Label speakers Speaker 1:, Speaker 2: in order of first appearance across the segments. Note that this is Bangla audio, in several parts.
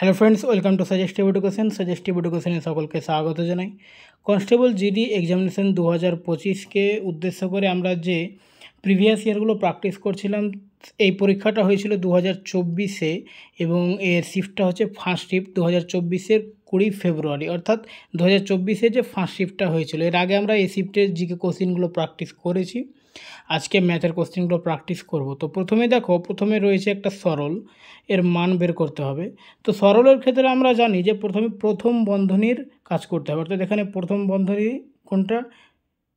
Speaker 1: Hello friends, welcome to suggestive education. Suggestive এডুকেশনে সকলকে স্বাগত জানাই। কনস্টেবল জিডি এক্সামিনেশন 2025কে উদ্দেশ্য করে আমরা যে প্রিভিয়াস ইয়ারগুলো প্র্যাকটিস করছিলাম, এই পরীক্ষাটা হয়েছিল 2024-এ এবং এর শিফটটা হচ্ছে ফার্স্ট শিফট 2024-এর 20 ফেব্রুয়ারি, অর্থাৎ 2024-এ যে ফার্স্ট শিফটটা হয়েছিল। এর আগে আমরা এই শিফটের জিকে কোশ্চিনগুলো প্র্যাকটিস করেছি। আজকে ম্যাথের কোশ্চেনগুলো প্র্যাকটিস করব। তো প্রথমে রয়েছে একটা সরল, এর মান বের করতে হবে। তো সরলের ক্ষেত্রে আমরা জানি যে প্রথম বন্ধনীর কাজ করতে হবে, অর্থাৎ এখানে প্রথম বন্ধনী কোনটা,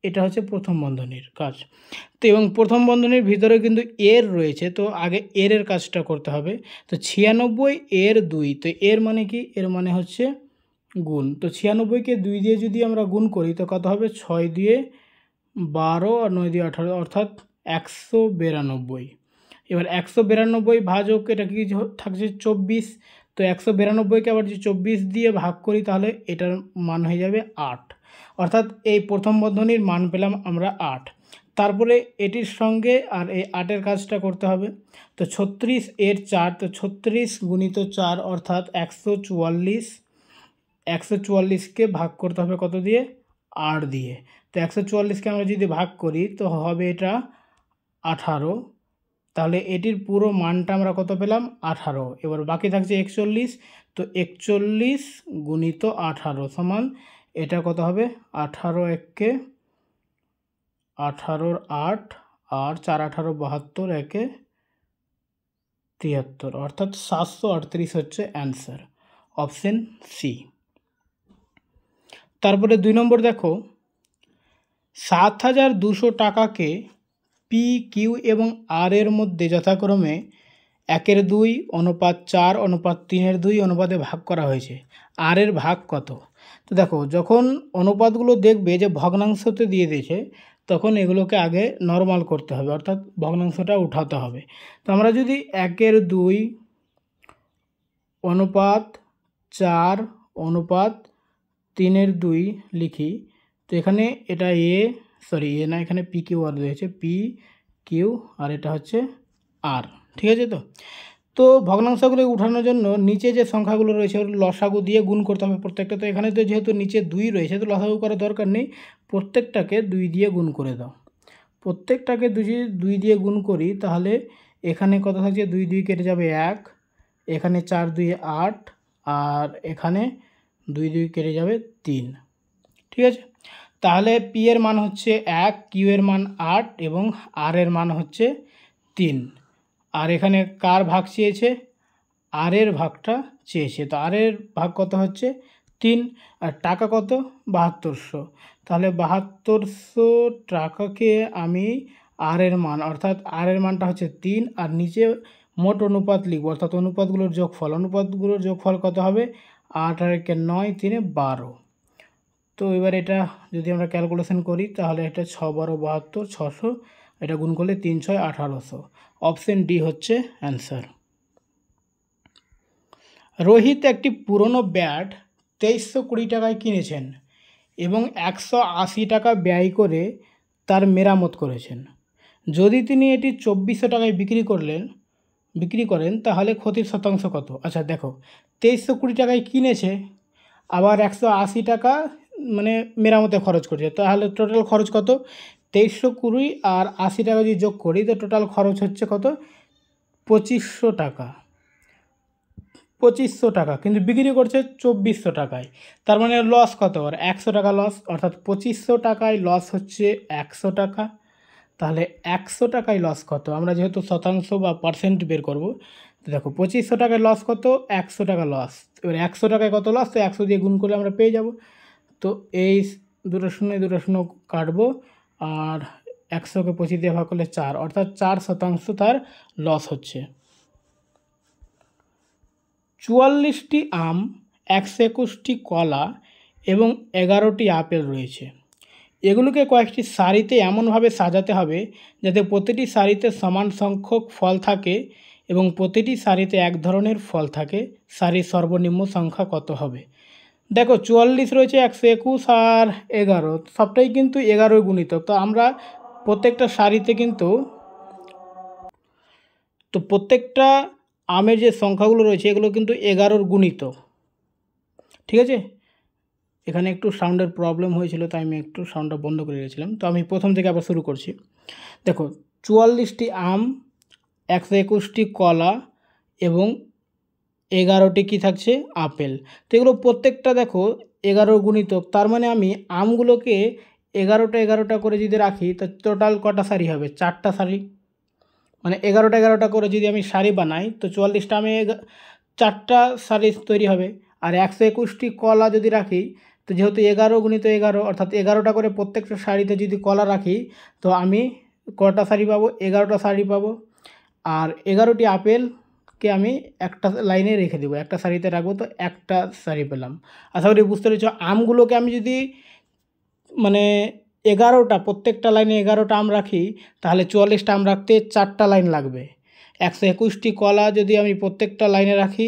Speaker 1: এটা হচ্ছে প্রথম বন্ধনীর কাজ। তো এবং প্রথম বন্ধনীর ভিতরে কিন্তু এর রয়েছে, তো আগে এর কাজটা করতে হবে। তো 96 এর 2, তো এর মানে কি, এর মানে হচ্ছে গুণ। তো 96কে 2 দিয়ে যদি আমরা গুণ করি তো কত হবে, 6 দিয়ে 12 আর 9 দিয়ে 18, অর্থাৎ 192। এবার 192 ভাজক এটা কি থাকছে 24। তো 192কে আবার যদি 24 দিয়ে ভাগ করি তাহলে এটার মান হয়ে যাবে 8, অর্থাৎ এই প্রথম বন্ধনীর মান পেলাম আমরা 8। তারপরে এটির সঙ্গে আর এই 8-এর কাজটা করতে হবে। তো 36 এর 4, তো 36 গুণিত 4 অর্থাৎ 144। 144কে ভাগ করতে হবে কত দিয়ে, 8 দিয়ে। তো 144কে আমরা যদি ভাগ করি তো হবে এটা 18। তাহলে এটির পুরো মানটা আমরা কত পেলাম, 18। এবার বাকি থাকছে 41। তো 41 গুণিত 18 সমান এটা কত হবে, 18 একে 18 8 আর 4 18 72 একে 73, অর্থাৎ 738 হচ্ছে অ্যান্সার, অপশন সি। তারপরে 2 নম্বর দেখো, 7200 টাকাকে পি, কিউ এবং আর এর মধ্যে যথাক্রমে 1/2, অনুপাত 4, অনুপাত 3/2 অনুপাতে ভাগ করা হয়েছে। আর এর ভাগ কত? তো দেখো, যখন অনুপাতগুলো দেখবে যে ভগ্নাংশতে দিয়ে দিয়েছে তখন এগুলোকে আগে নর্মাল করতে হবে, অর্থাৎ ভগ্নাংশটা উঠাতে হবে। তো আমরা যদি 1/2 অনুপাত 4 অনুপাত 3/2 লিখি, তো এখানে এটা এ না, এখানে পি কিউ আর রয়েছে, পি কিউ আর এটা হচ্ছে আর, ঠিক আছে। তো ভগ্নাংশগুলো উঠানোর জন্য নিচে যে সংখ্যাগুলো রয়েছে ওর লসাগু দিয়ে গুণ করতে হবে প্রত্যেকটা। তো এখানে তো যেহেতু নিচে 2 রয়েছে তো লসাগু করার দরকার নেই, প্রত্যেকটাকে 2 দিয়ে গুণ করে দাও। প্রত্যেকটাকে 2 দিয়ে গুণ করি তাহলে এখানে কত থাকছে, 2 2 কেটে যাবে 1, এখানে 4 2 8 আর এখানে 2 2 কেটে যাবে 3, ঠিক আছে। তাহলে পি এর মান হচ্ছে 1, কিউ এর মান 8 এবং আর এর মান হচ্ছে 3। আর এখানে কার ভাগ চেয়েছে, আর এর ভাগটা চেয়েছে। তো আর এর ভাগ কত হচ্ছে 3, আর টাকা কত 7200। তাহলে 7200 টাকাকে আমি আর এর মান, অর্থাৎ আর এর মানটা হচ্ছে 3 আর নিচে মোট অনুপাত লিখব, অর্থাৎ অনুপাতগুলোর যোগফল কত হবে, 8 আর 1 9, 3 12। তো এবার এটা যদি আমরা ক্যালকুলেশন করি তাহলে এটা 6 12 72 600, এটা গুণ করলে 3 6 1800, অপশন ডি হচ্ছে অ্যান্সার। রোহিত একটি পুরনো ব্যাট 2320 টাকায় কিনেছেন এবং 180 টাকা ব্যয় করে তার মেরামত করেছেন। যদি তিনি এটি 2400 টাকায় বিক্রি করেন তাহলে ক্ষতির শতাংশ কত? আচ্ছা দেখো, 2320 টাকায় কিনেছে, আবার 180 টাকা মানে মেরামতে খরচ করছে, তাহলে টোটাল খরচ কত, 2320 আর 80 টাকা যদি যোগ করি তো টোটাল খরচ হচ্ছে কত, 2500 টাকা। 2500 টাকা, কিন্তু বিক্রি করছে 2400 টাকায়, তার মানে লস কত, আর 100 টাকা লস, অর্থাৎ 2500 টাকায় লস হচ্ছে 100 টাকা। তাহলে 100 টাকায় লস কত, আমরা যেহেতু শতাংশ বা পার্সেন্ট বের করব, তো দেখো 2500 টাকায় লস কত, 100 টাকা লস। এবার 100 টাকায় কত লস, তো 100 দিয়ে গুণ করলে আমরা পেয়ে যাব। তো এই 2 শূন্য কাটবো আর 100কে 25 দিয়ে ভাগ করলে 4, অর্থাৎ 4% তার লস হচ্ছে। 44টি আম, 121টি কলা এবং 11টি আপেল রয়েছে। এগুলোকে কয়েকটি সারিতে এমনভাবে সাজাতে হবে যাতে প্রতিটি সারিতে সমান সংখ্যক ফল থাকে এবং প্রতিটি সারিতে এক ধরনের ফল থাকে। সারির সর্বনিম্ন সংখ্যা কত হবে? দেখো 44 রয়েছে, 121 আর 11, সবটাই কিন্তু 11 গুণিতক। তো আমরা প্রত্যেকটা সারিতে কিন্তু প্রত্যেকটা আমের যে সংখ্যাগুলো রয়েছে এগুলো কিন্তু 11-র গুণিতক, ঠিক আছে। এখানে একটু সাউন্ডের প্রবলেম হয়েছিল, তাই আমি একটু সাউন্ডটা বন্ধ করে রেখেছিলাম। তো আমি প্রথম থেকে আবার শুরু করছি। দেখো 44টি আম, 121টি কলা এবং 11টি কী থাকছে আপেল। তো এগুলো প্রত্যেকটা দেখো 11 গুণিতক, তার মানে আমি আমগুলোকে 11টা করে যদি রাখি তো টোটাল কটা সারি হবে? 4টা সারি। মানে 11টা করে যদি আমি সারি বানাই তো 44টা আমে 4টা সারি তৈরি হবে। আর 121টি কলা যদি রাখি তো যেহেতু 11 গুণিত 11 অর্থাৎ 11টা করে প্রত্যেকটা সারিতে যদি কলা রাখি তো আমি কটা সারি পাবো? 11টা সারি পাবো। আর 11টি আপেলকে আমি একটা লাইনে রেখে দেবো, একটা সারিতে রাখবো, তো একটা সারি পেলাম। আশা করি বুঝতে পেরেছ। আমগুলোকে আমি যদি মানে 11টা প্রত্যেকটা লাইনে 11টা আম রাখি তাহলে 44টা আম রাখতে 4টা লাইন লাগবে। 121টি কলা যদি আমি প্রত্যেকটা লাইনে রাখি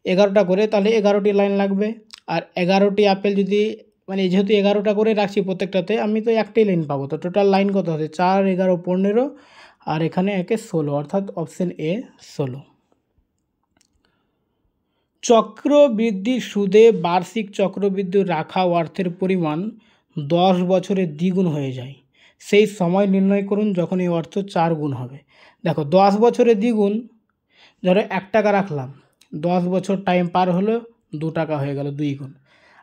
Speaker 1: 11টা করে তাহলে 11টি লাইন লাগবে। আর 11টি আপেল যদি মানে যেহেতু 11টা করে রাখছি প্রত্যেকটাতে, আমি তো একটাই লাইন পাবো। তো টোটাল লাইন কত হচ্ছে? 4, 11, 15 আর এখানে 1 16, অর্থাৎ অপশন এ 16। চক্রবৃদ্ধির সুদে বার্ষিক চক্রবৃদ্ধি রাখা অর্থের পরিমাণ 10 বছরে দ্বিগুণ হয়ে যায়। সেই সময় নির্ণয় করুন যখন এই অর্থ 4 গুণ হবে। দেখো 10 বছরে দ্বিগুণ, ধরো 1 টাকা রাখলাম, 10 বছর টাইম পার হলো 2 টাকা হয়ে গেল 2 গুণ।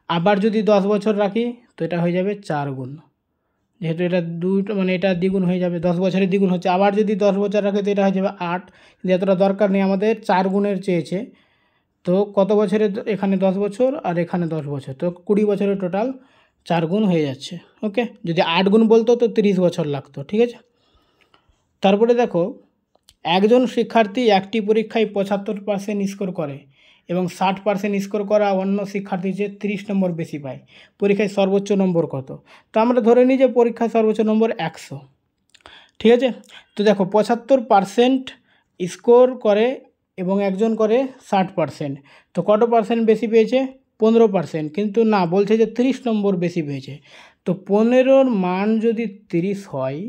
Speaker 1: আবার যদি 10 বছর রাখি তো এটা হয়ে যাবে 4 গুণ, যেহেতু এটা মানে এটা দ্বিগুণ হয়ে যাবে, 10 বছরে দ্বিগুণ হচ্ছে। আবার যদি 10 বছর রাখি তো এটা হয়ে যাবে 8, কিন্তু এতটা দরকার নেই, আমাদের 4 গুণের চেয়েছে। তো কত বছরে? এখানে 10 বছর আর এখানে 10 বছর, তো 20 বছরে টোটাল 4 গুণ হয়ে যাচ্ছে। ওকে, যদি 8 গুণ বলতো তো 30 বছর লাগতো, ঠিক আছে। তারপরে দেখো একজন শিক্ষার্থী একটি পরীক্ষায় 75% স্কোর করে এবং 60% স্কোর করা অন্য শিক্ষার্থীর চেয়ে 30 নম্বর বেশি পায়। পরীক্ষায় সর্বোচ্চ নম্বর কত? তো আমরা ধরে নিই যে পরীক্ষায় সর্বোচ্চ নম্বর 100, ঠিক আছে। তো দেখো 75% স্কোর করে এবং একজন করে 60%, তো কত পার্সেন্ট বেশি পেয়েছে? 15%। কিন্তু না, বলছে যে 30 নম্বর বেশি পেয়েছে। তো 15-র মান যদি 30 হয়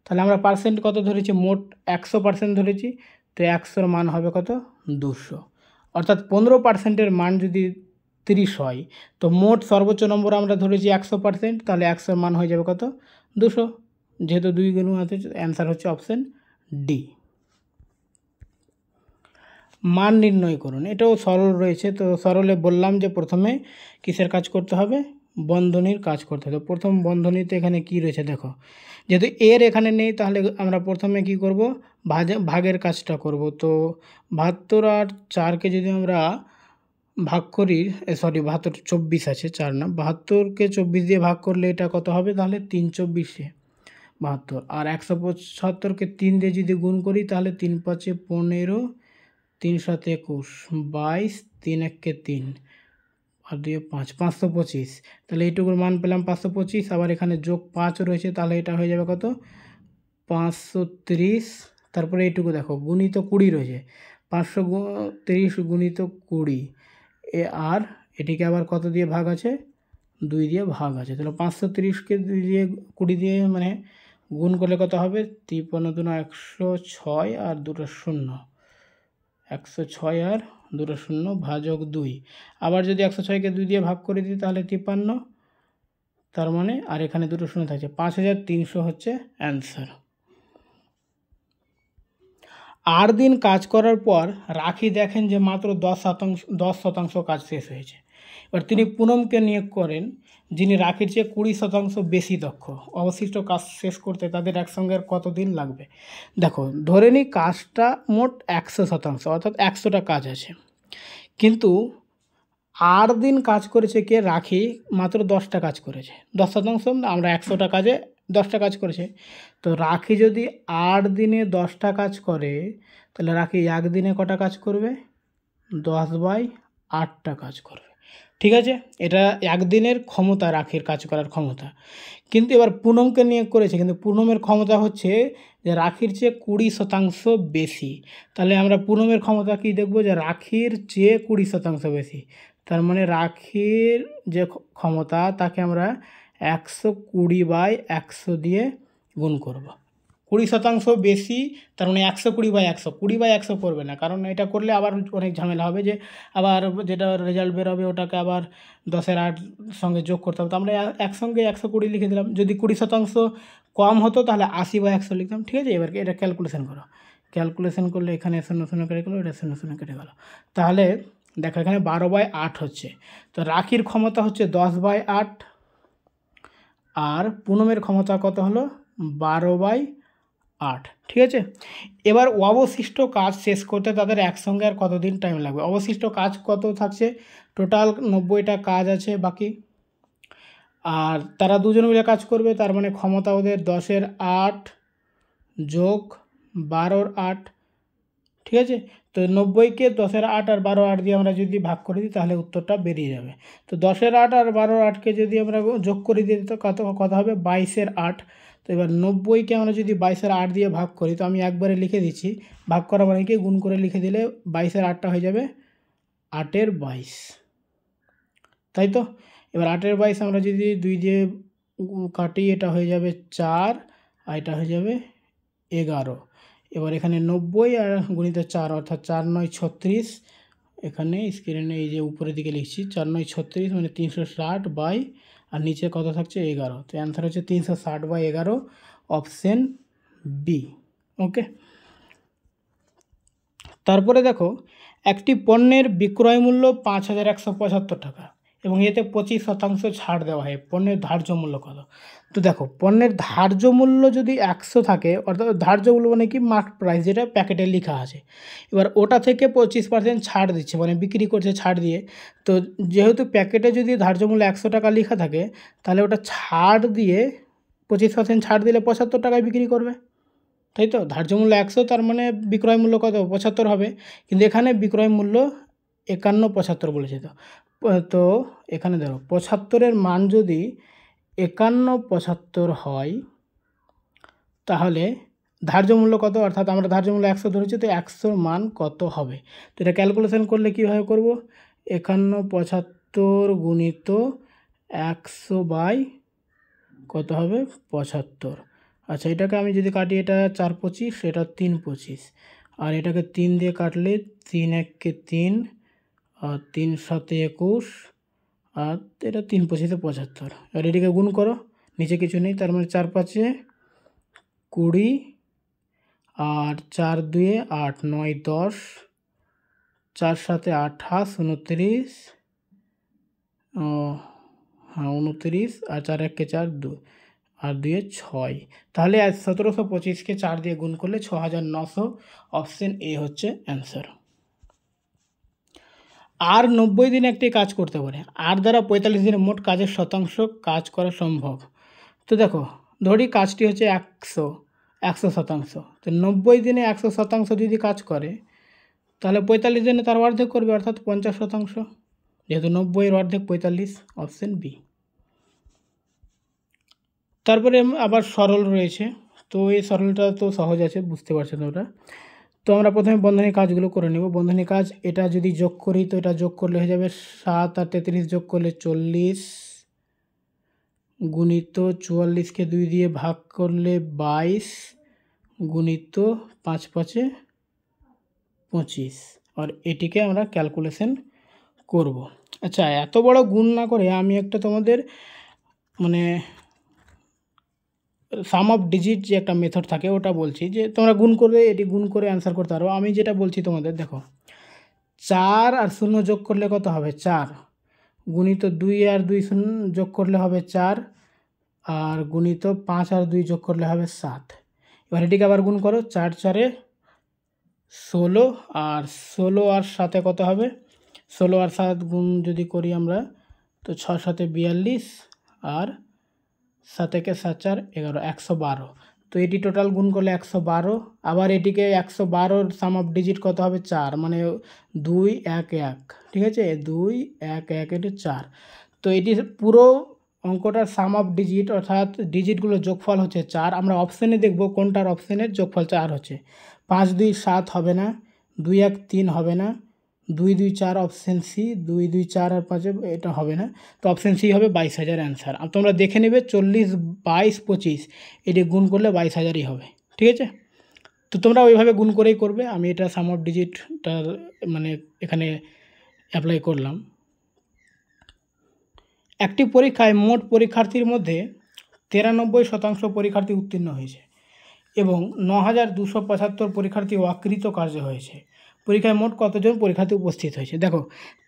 Speaker 1: তাহলে আমরা পার্সেন্ট কত ধরেছি? মোট 100% ধরেছি, তো 100-র মান হবে কত? 200। অর্থাৎ 15%-এর মান যদি 30 হয় তো মোট সর্বোচ্চ নম্বর আমরা ধরেছি 100%, তাহলে 100-র মান হয়ে যাবে কত? 200। যেহেতু 2 গুণ আছে, অ্যান্সার হচ্ছে অপশান ডি। মান নির্ণয় করুন, এটাও সরল রয়েছে। তো সরলে বললাম যে প্রথমে কিসের কাজ করতে হবে? বন্ধনীর কাজ করতে হবে। প্রথম বন্ধনীতে এখানে কি রয়েছে দেখো, যেহেতু এর এখানে নেই তাহলে আমরা প্রথমে কি করব? ভাগের কাজটা করব। তো 72 আর 4কে যদি আমরা ভাগ করি, 24 আছে, 4 না, 72কে 24 দিয়ে ভাগ করলে এটা কত হবে? তাহলে 3 24-এ 72। আর 175কে 3 দিয়ে যদি গুণ করি তাহলে 3 5-এ 15, 3 7-এ 21, 22, 3 1-কে 3 আর 2-এ 5, 525। তাহলে এইটুকুর মান পেলাম 525। আবার এখানে যোগ 5 রয়েছে, তাহলে এটা হয়ে যাবে কত? 530। তারপরে এইটুকু দেখো গুণিত 20 রয়েছে, 530 গুণিত 20 আর এটিকে আবার কত দিয়ে ভাগ আছে? 2 দিয়ে ভাগ আছে। তাহলে 530কে 2 দিয়ে 20 দিয়ে মানে গুণ করলে কত হবে? 53 × 106 আর 2টা 0, 106 আর 2টা 0 ভাজক 2। আবার যদি 106কে 2 দিয়ে ভাগ করে দিই তাহলে 53, তার মানে আর এখানে 2টো 0 থাকছে, 5300 হচ্ছে অ্যান্সার। 8 দিন কাজ করার পর রাখি দেখেন যে মাত্র 10% কাজ শেষ হয়েছে। এবার তিনি পুনমকে নিয়োগ করেন যিনি রাখির চেয়ে 20% বেশি দক্ষ। অবশিষ্ট কাজ শেষ করতে তাদের একসঙ্গে কত দিন লাগবে? দেখো ধরে নিই কাজটা মোট 100%, অর্থাৎ 100টা কাজ আছে, কিন্তু 8 দিন কাজ করেছে কে? রাখি মাত্র 10টা কাজ করেছে। 10%, আমরা 100টা কাজে 10টা কাজ করেছে। তো রাখি যদি 8 দিনে 10টা কাজ করে তাহলে রাখি একদিনে কটা কাজ করবে? 10/8টা কাজ করবে, ঠিক আছে। এটা একদিনের ক্ষমতা, রাখির কাজ করার ক্ষমতা। কিন্তু এবার পুনমকে নিয়োগ করেছে, কিন্তু পুনমের ক্ষমতা হচ্ছে যে রাখির চেয়ে 20% বেশি। তাহলে আমরা পুনমের ক্ষমতা কি দেখব? যে রাখির চেয়ে 20% বেশি। তার মানে রাখির যে ক্ষমতা তাকে আমরা 120/100 দিয়ে গুণ করব। 20% বেশি, তার মানে 120/100, 20/100 করবে না, কারণ এটা করলে আবার অনেক ঝামেলা হবে, যে আবার যেটা রেজাল্ট বেরোবে ওটাকে আবার 10-এর 8 সঙ্গে যোগ করতে হবে। তো আমরা একসঙ্গে 120 লিখে দিলাম। যদি 20% কম হতো তাহলে 80/100 লিখতাম। ঠিক আছে, এবার এটা ক্যালকুলেশন করো। ক্যালকুলেশন করলে এখানে 0 কেটে গেলো, এটা 0 কেটে গেলো। তাহলে দেখো এখানে 12/8 হচ্ছে। তো রাখির ক্ষমতা হচ্ছে 10/8, আর পুনমের ক্ষমতা কত হলো 12/8। ঠিক আছে, এবার অবশিষ্ট কাজ শেষ করতে তাদের একসঙ্গে আর কতদিন টাইম লাগবে? অবশিষ্ট কাজ কত থাকছে? টোটাল 90টা কাজ আছে বাকি, আর তারা দুজন মিলে কাজ করবে, তার মানে ক্ষমতা ওদের 10-এর 8 যোগ 12-এর 8। ঠিক আছে, তো 90কে 10-এর 8 আর 12-এর 8 দিয়ে আমরা যদি ভাগ করে দিই তাহলে উত্তরটা বেরিয়ে যাবে। তো 10-এর 8 আর 12-এর 8কে যদি আমরা যোগ করে দিই তো কত হবে? 22-এর 8। তো এবার 90কে আমরা যদি 22-এর 8 দিয়ে ভাগ করি, তো আমি একবারে লিখে দিচ্ছি, ভাগ করা মানে কি গুণ করে লিখে দিলে 22-এর 8টা হয়ে যাবে 8-এর 22, তাই তো? এবার 8-এর 22 আমরা যদি 2 দিয়ে কাটি, এটা হয়ে যাবে 4 আর এটা হয়ে যাবে 11। এবার এখানে 90 আর গুণিত 4 অর্থাৎ 4 9 36। এখানে স্ক্রিনে এই যে উপরের দিকে লিখছি 4 9 36 মানে 360 বাই, আর নিচে কত থাকছে 11। তো অ্যান্সার হচ্ছে 360/11, অপশন বি। ওকে, তারপরে দেখো একটি পণ্যের বিক্রয় মূল্য 5,175 টাকা এবং এতে 25% ছাড় দেওয়া হয়। পণ্যের ধার্য মূল্য কত? তো দেখো পণ্যের ধার্য মূল্য যদি 100 থাকে, অর্থাৎ ধার্য মূল্য মানে কি মার্কেট প্রাইস, যেটা প্যাকেটে লেখা আছে, এবার ওটা থেকে 25% ছাড় দিচ্ছে, মানে বিক্রি করছে ছাড় দিয়ে। তো যেহেতু প্যাকেটে যদি ধার্য মূল্য 100 টাকা লেখা থাকে, তাহলে ওটা ছাড় দিয়ে 25% ছাড় দিলে 75 টাকায় বিক্রি করবে, তাই তো? ধার্য মূল্য 100, তার মানে বিক্রয় মূল্য কত? 75 হবে, কিন্তু এখানে বিক্রয় মূল্য 51.75 বলেছে। তো এখানে দেখো 75-এর মান যদি 51.75 হয়, তাহলে ধার্য মূল্য কত? অর্থাৎ আমরা ধার্য মূল্য 100 ধরেছি, তো 100-র মান কত হবে? তো এটা ক্যালকুলেশন করলে কীভাবে করব? 51.75 গুণিত 100 বাই কত হবে? 75। আচ্ছা, এটাকে আমি যদি কাটি, এটা 4 25, এটা 3 25, আর এটাকে 3 দিয়ে কাটলে 3 1-কে 3, আর 3 7-এ 21, আর এটা 3 25-এ 75। আর এটিকে গুণ করো, নিচে কিছু নেই, তার মানে 4 5-এ 20, আর 4 2-এ 8, 9 10, 4 7-এ 28, 29, হ্যাঁ 29, আর 4 1-কে 4 2, আর 2-এ 6। তাহলে 1725-কে 4 দিয়ে গুণ করলে 6,900, অপশন এ হচ্ছে অ্যান্সার। আর 90 দিনে একটি কাজ করতে পারে, আর দ্বারা 45 দিনে মোট কাজের শতাংশ কাজ করা সম্ভব। তো দেখো ধরি কাজটি হচ্ছে 100%। তো 90 দিনে 100% যদি কাজ করে, তাহলে 45 দিনে তার অর্ধেক করবে, অর্থাৎ 50%। যেহেতু 90-এর অর্ধেক 45, অপশন বি। তারপরে আবার সরল রয়েছে, তো এই সরলটা তো সহজ আছে, বুঝতে পারছো তোমরা। তো আমরা প্রথমে বন্ধনী কাজগুলো করে নেব। বন্ধনী কাজ, এটা যদি যোগ করি তো এটা যোগ করলে হয়ে যাবে 7 আর 33 যোগ করলে 40, গুণিত 44-কে 2 দিয়ে ভাগ করলে 22, গুণিত 5 5-এ 25, আর এটিকে আমরা ক্যালকুলেশন করব। আচ্ছা, এত বড় গুণ না করে আমি একটা তোমাদের মানে সাম অফ ডিজিট যে একটা মেথড থাকে ওটা বলছি, যে তোমরা গুণ করবে, এটি গুণ করে অ্যান্সার করতে পারো। আমি যেটা বলছি তোমাদের, দেখো 4 আর 0 যোগ করলে কত হবে? 4, গুণিত 2 আর 2 0 যোগ করলে হবে 4, আর গুণিত 5 আর 2 যোগ করলে হবে 7। এবার এটিকে আবার গুণ করো, 4 4-এ 16, আর 16 আর 7-এ কত হবে? 16 আর 7 গুণ যদি করি আমরা, তো 6 7-এ 42, আর 7 1-এ 7 4 11, 112। তো এটি টোটাল গুণ করলে 112। আবার এটিকে 112-র সাম অফ ডিজিট কত হবে? 4, মানে 2 1 1। ঠিক আছে, 2 1 1, এটা 4। তো এটি পুরো অঙ্কটার সাম অফ ডিজিট, অর্থাৎ ডিজিটগুলোর যোগফল হচ্ছে 4। আমরা অপশানে দেখব কোনটার অপশানের যোগফল 4 হচ্ছে। 5 2 7 হবে না, 2 1 3 হবে না, 2 2 4 অপশান সি, 2 2 4 আর 5 এটা হবে না। তো অপশান সি হবে 22,000 অ্যান্সার। আর তোমরা দেখে নেবে 40 22 25 এটি গুণ করলে 22,000ই হবে। ঠিক আছে। তো তোমরা ওইভাবে গুণ করেই করবে। আমি এটা সাম অফ ডিজিটটা মানে এখানে অ্যাপ্লাই করলাম। একটি পরীক্ষায় মোট পরীক্ষার্থীর মধ্যে 93% পরীক্ষার্থী উত্তীর্ণ হয়েছে এবং 9275 পরীক্ষার্থী অকৃতকার্য হয়েছে। পরীক্ষায় মোট কতজন পরীক্ষার্থী উপস্থিত হয়েছে? দেখো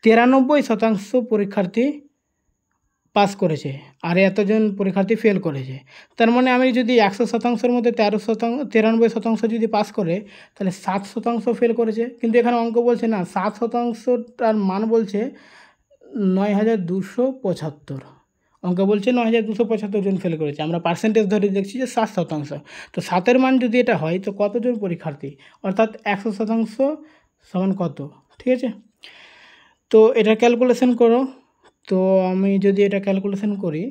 Speaker 1: 93% পরীক্ষার্থী পাস করেছে আর এতজন পরীক্ষার্থী ফেল করেছে। তার মানে আমি যদি 100%-র মধ্যে 93% যদি পাস করে, তাহলে 7% ফেল করেছে। কিন্তু এখানে অঙ্ক বলছে না 7%টার মান বলছে 9275। অঙ্ক বলছে 9275 জন ফেল করেছে। আমরা পার্সেন্টেজ ধরে দেখছি যে 7%। তো 7-এর মান যদি এটা হয় তো কতজন পরীক্ষার্থী, অর্থাৎ 100% সমান কত? ঠিক আছে, তো এটা ক্যালকুলেশন করো। তো আমি যদি এটা ক্যালকুলেশন করি,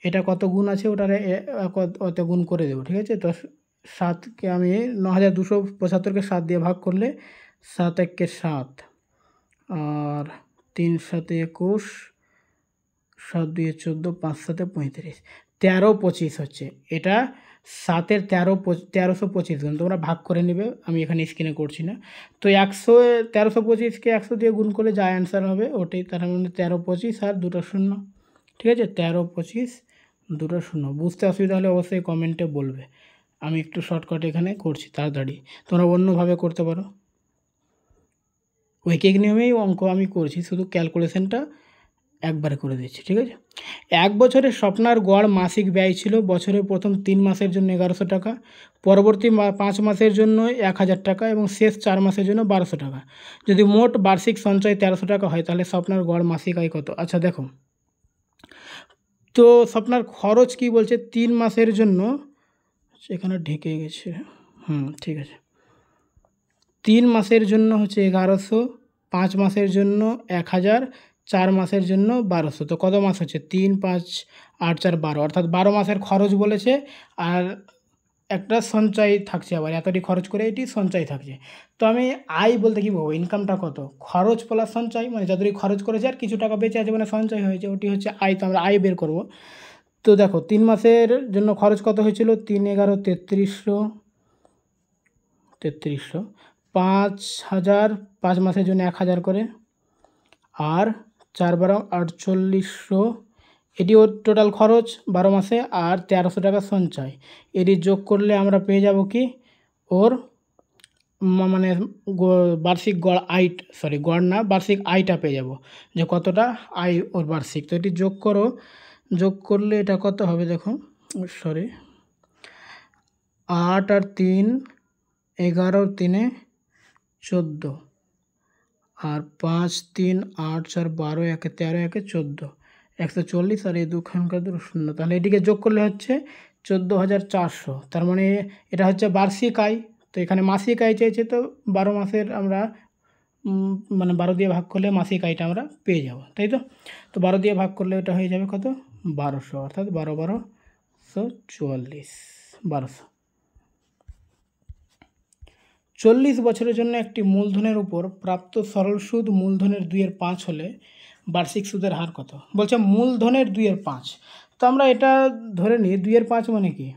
Speaker 1: এটা কত গুণ আছে ওটার অত গুণ করে দেবো। ঠিক আছে, তো 7কে আমি 9275কে 7 দিয়ে ভাগ করলে 7 1 7 আর 3 7 21, 7 2 14, 5 7 35, 13 25 হচ্ছে। এটা 7-এর 1325 গুণ, তোমরা ভাগ করে নেবে, আমি এখানে স্ক্রিনে করছি না। তো 1325কে 100 দিয়ে গুণ করলে যা অ্যান্সার হবে ওটাই, তার মানে 13 25 আর 2টা 0। ঠিক আছে, 13 25 2টা 0। বুঝতে অসুবিধা হলে অবশ্যই কমেন্টে বলবে। আমি একটু শর্টকাট এখানে করছি তাড়াতাড়ি, তোমরা অন্যভাবে করতে পারো। ঐকিক নিয়মেই অঙ্ক আমি করছি, শুধু ক্যালকুলেশনটা একবারে করে দিচ্ছি। ঠিক আছে, এক বছরে স্বপ্নার গড় মাসিক ব্যয় ছিল বছরের প্রথম 3 মাসের জন্য 1100 টাকা, পরবর্তী 5 মাসের জন্য 1000 টাকা এবং শেষ 4 মাসের জন্য 1200 টাকা। যদি মোট বার্ষিক সঞ্চয় 1300 টাকা হয় তাহলে স্বপ্নার গড় মাসিক আয় কত? আচ্ছা দেখো, তো স্বপ্নার খরচ কি বলছে 3 মাসের জন্য, সেখানে ঢেকে গেছে, ঠিক আছে। 3 মাসের জন্য হচ্ছে 1100, 5 মাসের জন্য 1000, 4 মাসের জন্য 1200। তো কত মাস হচ্ছে? 3 5 8 4 12, অর্থাৎ 12 মাসের খরচ বলেছে। আর একটা সঞ্চয় থাকছে, আবার এতটি খরচ করে এটি সঞ্চয় থাকছে। তো আমি আয় বলতে কী বলবো, ইনকামটা কত? খরচ প্লাস সঞ্চয়, মানে যতটি খরচ করেছে আর কিছু টাকা বেঁচে আছে মানে সঞ্চয় হয়েছে, ওটি হচ্ছে আয়। তো আমরা আয় বের করব। তো দেখো 3 মাসের জন্য খরচ কত হয়েছিল? 3 11 3300, 5000, 5 মাসের জন্য 1000 করে, আর 4 12 4800, এটি ওর টোটাল খরচ 12 মাসে, আর 1300 টাকা সঞ্চয়। এটি যোগ করলে আমরা পেয়ে যাব কি, ওর মানে বার্ষিক গড় আয়, গড় না, বার্ষিক আয়টা পেয়ে যাব যে কতটা আয় ওর বার্ষিক। তো এটি যোগ করো, যোগ করলে এটা কত হবে দেখো, 8 আর 3 11, 3 14, আর 5 3 8 4 12, 1 13, 1 14, 140, আর এই দুখানকার 0। তাহলে এটিকে যোগ করলে হচ্ছে 14,400। তার মানে এটা হচ্ছে বার্ষিক আয়। তো এখানে মাসিক আয় চাইছে, তো 12 মাসের আমরা মানে 12 দিয়ে ভাগ করলে মাসিক আয়টা আমরা পেয়ে যাব, তাই তো। তো 12 দিয়ে ভাগ করলে এটা হয়ে যাবে কত? 1200, অর্থাৎ 12 12 144, 1200। 40 বছরের জন্য একটি মূলধনের উপর প্রাপ্ত সরল সুদ মূলধনের 2/5 হলে বার্ষিক সুদের হার কত? বলছে মূলধনের 2/5। তো আমরা এটা ধরে নিই 2/5 মানে কি,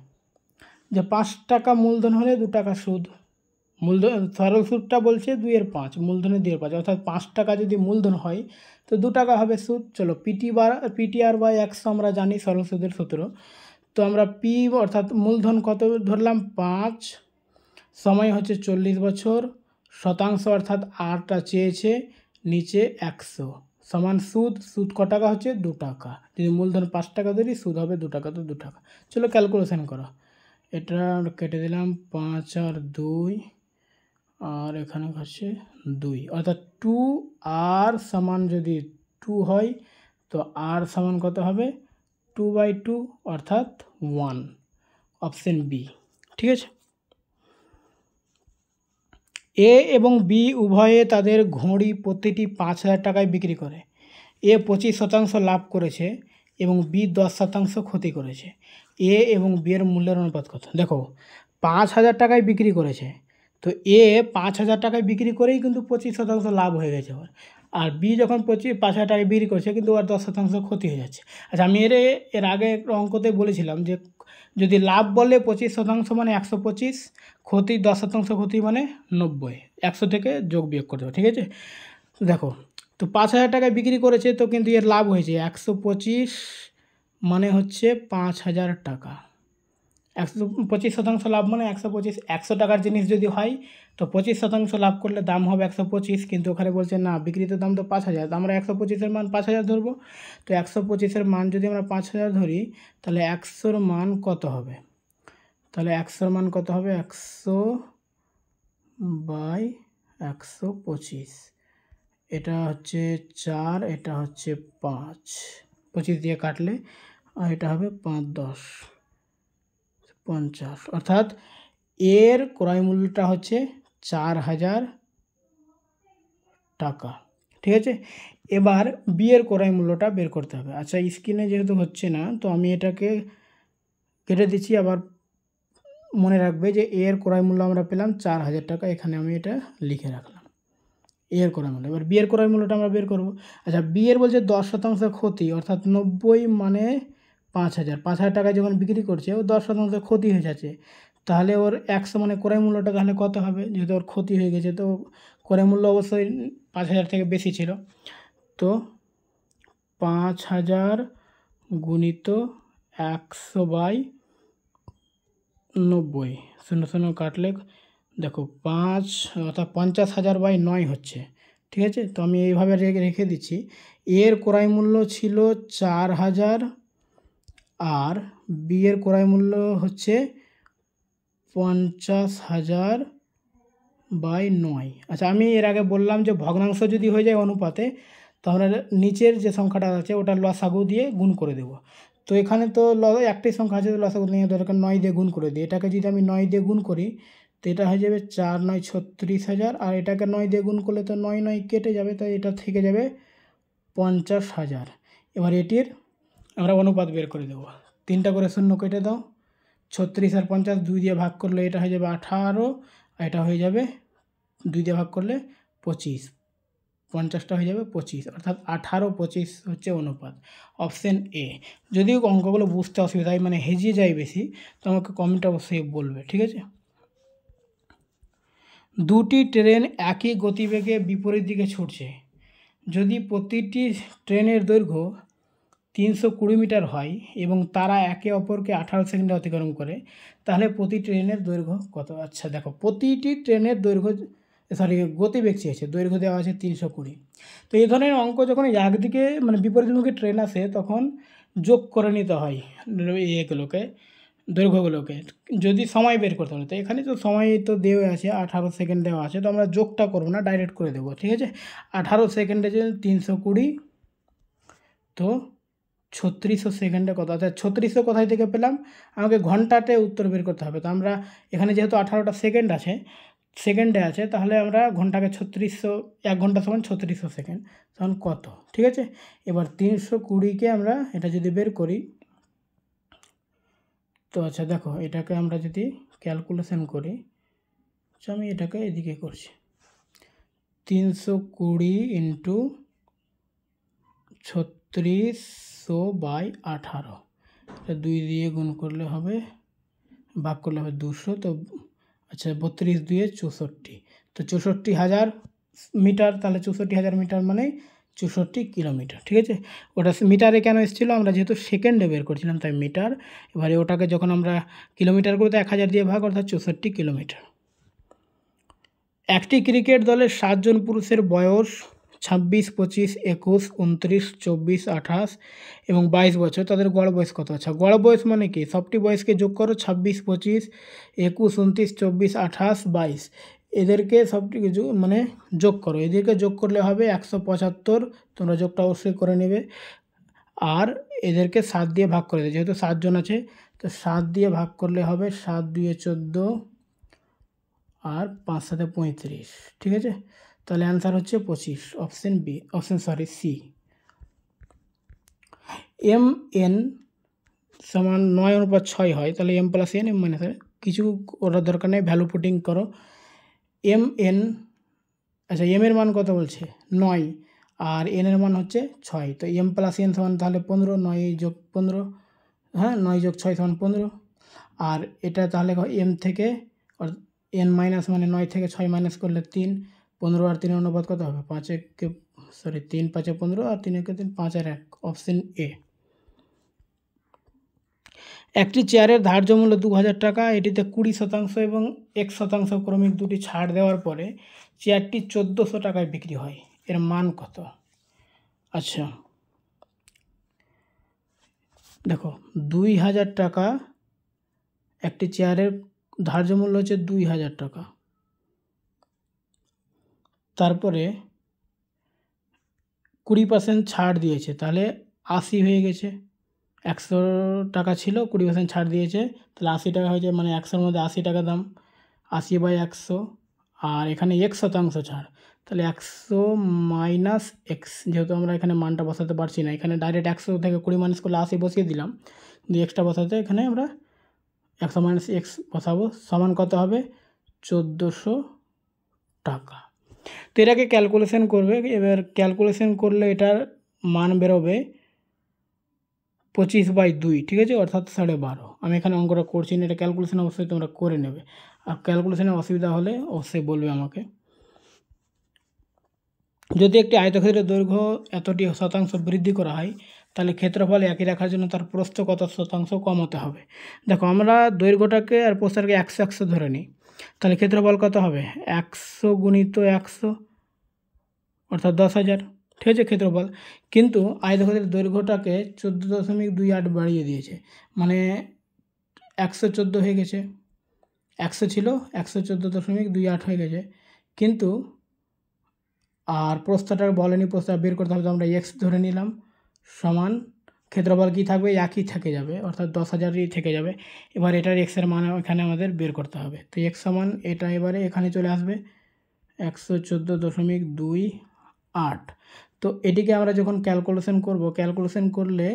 Speaker 1: যে 5 টাকা মূলধন হলে 2 টাকা সুদ। মূলধন সরল সুদটা বলছে 2/5, মূলধনের 2/5, অর্থাৎ 5 টাকা যদি মূলধন হয় তো 2 টাকা হবে সুদ। চলো পিটিআর বাই 100 আমরা জানি সরল সুদের সূত্র। তো আমরা পি অর্থাৎ মূলধন কত ধরলাম 5, সময় হচ্ছে 40 বছর, শতাংশ অর্থাৎ আরটা চেয়েছে, নিচে 100, সমান সুদ ক টাকা হচ্ছে? 2 টাকা। যদি মূলধন 5 টাকা ধরি, সুদ হবে 2 টাকা, তো 2 টাকা। চলো ক্যালকুলেশন করো, এটা কেটে দিলাম 5 আর 2, আর এখানে হচ্ছে 2, অর্থাৎ 2 আর সমান যদি 2 হয় তো আর সমান কত হবে? 2/2, অর্থাৎ 1, অপশন বি। ঠিক আছে, এ এবং বি উভয়ে তাদের ঘড়ি প্রতিটি 5,000 টাকায় বিক্রি করে। এ 25% লাভ করেছে এবং বি 10% ক্ষতি করেছে। এ এবং বি এর মূল্যের অনুপাত কত? দেখো 5,000 টাকায় বিক্রি করেছে, তো এ 5,000 টাকায় বিক্রি করেই কিন্তু 25% লাভ হয়ে গেছে ওর। আর বি যখন 5,000 টাকায় বিক্রি করছে কিন্তু ওর 10% ক্ষতি হয়ে যাচ্ছে। আচ্ছা, আমি এর আগে একটা অঙ্কতে বলেছিলাম যে যদি লাভ বলে 25% মানে 125, ক্ষতি 10% ক্ষতি মানে 90, 100 থেকে যোগ বিয়োগ করতে হবে, ঠিক আছে। তো দেখো, তো 5,000 টাকায় বিক্রি করেছে, তো কিন্তু এর লাভ হয়েছে 125 মানে হচ্ছে 5,000 টাকা। 125% লাভ মানে 125, 100 টাকার জিনিস যদি হয় তো 25% লাভ করলে দাম হবে 125, কিন্তু ওখানে বলছে না বিক্রিত দাম তো 5,000, আমরা 125-এর মান 5,000 ধরবো। তো 125-এর মান যদি আমরা 5,000 ধরি তাহলে 100-র মান কত হবে? তাহলে 100-র মান কত হবে? 100/125, এটা হচ্ছে 4, এটা হচ্ছে 5, 25 দিয়ে কাটলে আর এটা হবে 5×10 50, অর্থাৎ এর ক্রয় মূল্যটা হচ্ছে 4,000 টাকা, ঠিক আছে। এবার বি এর ক্রয় মূল্যটা বের করতে হবে। আচ্ছা, স্ক্রিনে যেহেতু হচ্ছে না তো আমি এটাকে কেটে দিচ্ছি। আবার মনে রাখবে যে এর ক্রয় মূল্য আমরা পেলাম 4,000 টাকা, এখানে আমি এটা লিখে রাখলাম এর ক্রয় মূল্য। এবার বি এর ক্রয় মূল্যটা আমরা বের করব। আচ্ছা, বি এর বলছে 10% ক্ষতি, অর্থাৎ 90 মানে 5,000, 5,000 টাকায় যখন বিক্রি করছে ও 10% ক্ষতি হয়ে যাচ্ছে, তাহলে ওর 100 মানে ক্রয় মূল্যটা তাহলে কত হবে? যেহেতু ওর ক্ষতি হয়ে গেছে তো ক্রয় মূল্য অবশ্যই 5,000 থেকে বেশি ছিল। তো 5,000 গুণিত 100/90, 0 কাটলে দেখো 5 অর্থাৎ 50,000/9 হচ্ছে, ঠিক আছে। তো আমি এইভাবে রেখে দিচ্ছি। এর ক্রয় মূল্য ছিল 4,000 আর বি এর ক্রয় মূল্য হচ্ছে 50,000/9। আচ্ছা, আমি এর আগে বললাম যে ভগ্নাংশ যদি হয়ে যায় অনুপাতে তাহলে নিচের যে সংখ্যাটা আছে ওটা লসাগু দিয়ে গুণ করে দেব। তো এখানে তো একটাই সংখ্যা আছে, লসাগু নিয়ে দরকার 9 দিয়ে গুণ করে দিই। এটাকে যদি আমি 9 দিয়ে গুণ করি তো এটা হয়ে যাবে 4×9 = 36,000, আর এটাকে 9 দিয়ে গুণ করলে তো 9 9 কেটে যাবে, তাই এটা থেকে যাবে 50,000। এবার এটির আমরা অনুপাত বের করে দেবো। 3টা করে 0 কেটে দাও, 36 আর 50 2 দিয়ে ভাগ করলে এটা হয়ে যাবে 18, আর এটা হয়ে যাবে 2 দিয়ে ভাগ করলে 25, 50টা হয়ে যাবে 25, অর্থাৎ 18/25 হচ্ছে অনুপাত, অপশান এ। যদিও অঙ্কগুলো বুঝতে অসুবিধা হয়, মানে হেজিয়ে যায় বেশি, তো আমাকে কমেন্টে অবশ্যই বলবে, ঠিক আছে। দুটি ট্রেন একই গতিবেগে বিপরীত দিকে ছুটছে। যদি প্রতিটি ট্রেনের দৈর্ঘ্য 320 মিটার হয় এবং তারা একে অপরকে 18 সেকেন্ডে অতিক্রম করে, তাহলে প্রতি ট্রেনের দৈর্ঘ্য কত? আচ্ছা দেখো, প্রতিটি ট্রেনের দৈর্ঘ্য গতিবেগ চেয়েছে, দৈর্ঘ্য দেওয়া আছে 320। তো এই ধরনের অঙ্ক যখন একদিকে মানে বিপরীতমুখী ট্রেন আসে তখন যোগ করে নিতে হয় এগুলোকে, দৈর্ঘ্যগুলোকে, যদি সময় বের করতে হবে। তো এখানে তো সময় তো দেওয়া আছে 18 সেকেন্ড দেওয়া আছে, তো আমরা যোগটা করবো না, ডাইরেক্ট করে দেবো, ঠিক আছে। 18 সেকেন্ডে যে 320, তো 3600 সেকেন্ডে কত? অর্থাৎ 3600 কোথায় থেকে পেলাম? আমাকে ঘন্টাতে উত্তর বের করতে হবে। তো আমরা এখানে যেহেতু 18টা সেকেন্ড আছে, সেকেন্ডে আছে, তাহলে আমরা ঘন্টাকে 3600, 1 ঘন্টা সমান 3600 সেকেন্ড, তখন কত? ঠিক আছে। এবার 320কে আমরা এটা যদি বের করি তো আচ্ছা দেখো, এটাকে আমরা যদি ক্যালকুলেশন করি, আচ্ছা আমি এটাকে এদিকে করছি, 320 ইন্টু 3600/18, 2 দিয়ে গুণ করলে হবে, ভাগ করলে হবে 200, তো আচ্ছা 32 2 64, তো 64,000 মিটার, তাহলে 64,000 মিটার মানে 64 কিলোমিটার, ঠিক আছে। ওটা মিটারে কেন এসেছিলো? আমরা যেহেতু সেকেন্ডে বের করছিলাম তাই মিটার। এবারে ওটাকে যখন আমরা কিলোমিটার করতে 1000 দিয়ে ভাগ, অর্থাৎ 64 কিলোমিটার। একটি ক্রিকেট দলের 7 জন পুরুষের বয়স 26, 25, 21, 29, 24, 28 এবং 22 বছর। তাদের গড় বয়স কত? আচ্ছা, গড় বয়স মানে কি? সবটি বয়সকে যোগ করো, 26, 25, 21, 29, 24, 28, 22, এদেরকে সবটি মানে যোগ করো। এদেরকে যোগ করলে হবে 175, তোমরা যোগটা অবশ্যই করে নেবে। আর এদেরকে 7 দিয়ে ভাগ করে দেবে, যেহেতু 7 জন আছে, তো 7 দিয়ে ভাগ করলে হবে 7 2 14 আর 5 7 35, ঠিক আছে। তাহলে অ্যান্সার হচ্ছে 25, অপশান বি, সি। MN সমান 9/6 হয়, তাহলে M+N M-, কিছু ওরা দরকার নেই, ভ্যালু পুটিং করো। এম এন, আচ্ছা এমের মান কত বলছে 9 আর এনের মান হচ্ছে 6, তো এম প্লাস এন সমান তাহলে 15, 9 যোগ 15, হ্যাঁ 9 যোগ 6 সমান 15। আর এটা তাহলে এম থেকে এন মাইনাস মানে 9 থেকে 6 মাইনাস করলে 3, 15 আর 3 অনুপাত কত হবে 5 একে 3 5 15 আর 3 একে 3, 5 আর 1, অপশন এ। একটি চেয়ারের ধার্য মূল্য 2000 টাকা, এটিতে 20% এবং 1% ক্রমিক দুটি ছাড় দেওয়ার পরে চেয়ারটি 1400 টাকায় বিক্রি হয়, এর মান কত? আচ্ছা দেখো 2000 টাকা, একটি চেয়ারের ধার্য মূল্য হচ্ছে 2000 টাকা, তারপরে 20% ছাড় দিয়েছে, তাহলে 80 হয়ে গেছে। 100 টাকা ছিল, 20% ছাড় দিয়েছে, তাহলে 80 টাকা হয়েছে, মানে 100-র মধ্যে 80 টাকা দাম, 80/100, আর এখানে 1% ছাড়, তাহলে 100 মাইনাস এক্স, যেহেতু আমরা এখানে মানটা বসাতে পারছি না, এখানে ডাইরেক্ট 100 থেকে 20 মাইনাস করলে 80 বসিয়ে দিলাম, কিন্তু এক্সটা বসাতে এখানে আমরা 100 মাইনাস এক্স বসাবো, সমান কত হবে 1400 টাকা। তো এটাকে ক্যালকুলেশন করবে, এবার ক্যালকুলেশন করলে এটার মান বেরোবে 25/2, ঠিক আছে, অর্থাৎ 12.5। আমি এখানে অঙ্কটা করছি না, এটা ক্যালকুলেশন অবশ্যই তোমরা করে নেবে, আর ক্যালকুলেশনে অসুবিধা হলে অবশ্যই বলবে আমাকে। যদি একটি আয়তক্ষেত্রের দৈর্ঘ্য এতটি শতাংশ বৃদ্ধি করা হয়, তাহলে ক্ষেত্রফল একই রাখার জন্য তার প্রস্থ কত শতাংশ কমাতে হবে। দেখো আমরা দৈর্ঘ্যটাকে আর প্রস্থটাকে 100 ধরে নিই, তাহলে ক্ষেত্রফল কত হবে 100 গুণিত 100 অর্থাৎ 10,000, ঠিক আছে ক্ষেত্রফল। কিন্তু আয়তক্ষেত্রের দৈর্ঘ্যটাকে 14.28 বাড়িয়ে দিয়েছে, মানে 114 হয়ে গেছে, 100 ছিল 114.28 হয়ে গেছে, কিন্তু আর প্রস্থটার বলেনি, প্রস্থটা বের করতে হবে, তো আমরা এক্স ধরে নিলাম, সমান ক্ষেত্রফল কী থাকবে একই থেকে যাবে, অর্থাৎ 10,000ই থেকে যাবে। এবার এটার এক্সের মান এখানে আমাদের বের করতে হবে, তো এক্স সমান এটা এবারে এখানে চলে আসবে 114.28। তো এটিকে আমরা যখন ক্যালকুলেশন করব, ক্যালকুলেশন করলে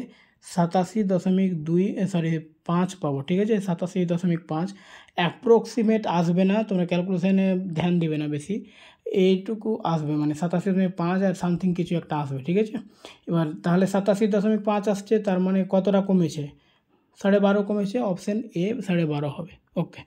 Speaker 1: 87.5 পাবো, ঠিক আছে 87.5, অ্যাপ্রক্সিমেট আসবে না, তোমরা ক্যালকুলেশনে ধ্যান দিবে না বেশি, এইটুকু আসবে, মানে 87.5 আর সামথিং কিছু একটা আসবে, ঠিক আছে। এবার তাহলে 87.5 আসছে, তার মানে কতটা কমেছে 12.5 কমেছে, অপশান এ 12.5 হবে। ওকে।